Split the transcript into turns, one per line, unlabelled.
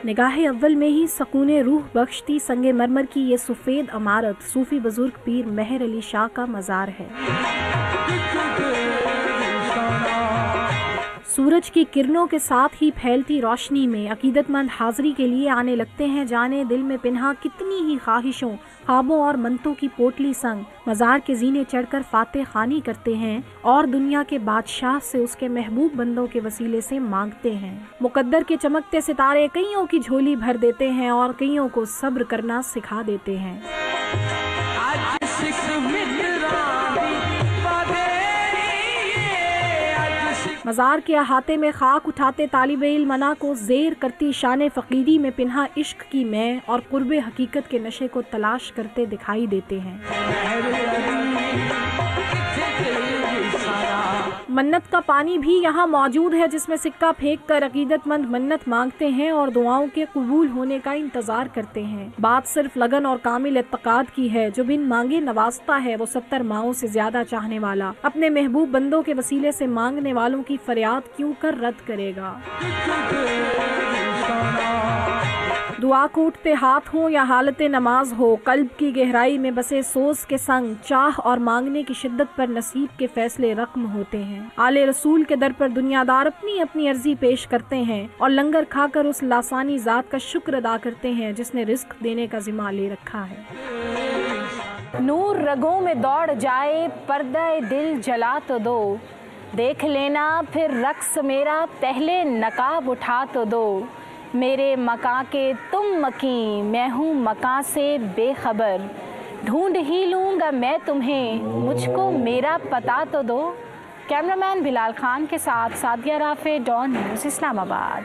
निगाह अव्वल में ही सकून रूह बख्शती संगे मरमर की ये सफ़ेद इमारत सूफी बुजुर्ग पीर मेहर अली शाह का मज़ार है। सूरज की किरणों के साथ ही फैलती रोशनी में अकीदतमंद हाज़री के लिए आने लगते हैं। जाने दिल में पिन्हा कितनी ही ख्वाहिशों, ख्वाबों और मंतों की पोटली संग मज़ार के जीने चढ़कर फाते खानी करते हैं और दुनिया के बादशाह से उसके महबूब बंदों के वसीले से मांगते हैं। मुकद्दर के चमकते सितारे कईयों की झोली भर देते हैं और कईयों को सब्र करना सिखा देते हैं। मज़ार के अहाते में खाक उठाते तालिब इल्मना को ज़ेर करती शान फ़कीरी में पिन्हा इश्क की मैं और क़ुर्ब हकीकत के नशे को तलाश करते दिखाई देते हैं। मन्नत का पानी भी यहाँ मौजूद है, जिसमें सिक्का फेंक कर अकीदतमंद मन्नत मांगते हैं और दुआओं के कबूल होने का इंतज़ार करते हैं। बात सिर्फ लगन और कामिल इत्तेक़ाद की है। जो बिन मांगे नवाजता है, वो 70 माओं से ज़्यादा चाहने वाला अपने महबूब बंदों के वसीले से मांगने वालों की फरियाद क्यों कर रद्द करेगा। दुआ को उठते हाथ हो या हालत नमाज हो, कल्ब की गहराई में बसे सोच के संग चाह और मांगने की शिद्दत पर नसीब के फैसले रकम होते हैं। आले रसूल के दर पर दुनियादार अपनी अपनी अर्जी पेश करते हैं और लंगर खाकर उस लासानी ज़ात का शुक्र अदा करते हैं जिसने रिस्क देने का जिम्मा ले रखा है।
नूर रगों में दौड़ जाए, पर्दा दिल जला तो दो, देख लेना फिर रक्स मेरा, पहले नकाब उठा तो दो। मेरे मकां के तुम मकी, मैं हूँ मकां से बेखबर, ढूंढ ही लूँगा मैं तुम्हें, मुझको मेरा पता तो दो। कैमरामैन बिलाल खान के साथ सादिया राफे, डॉन न्यूज़, इस्लामाबाद।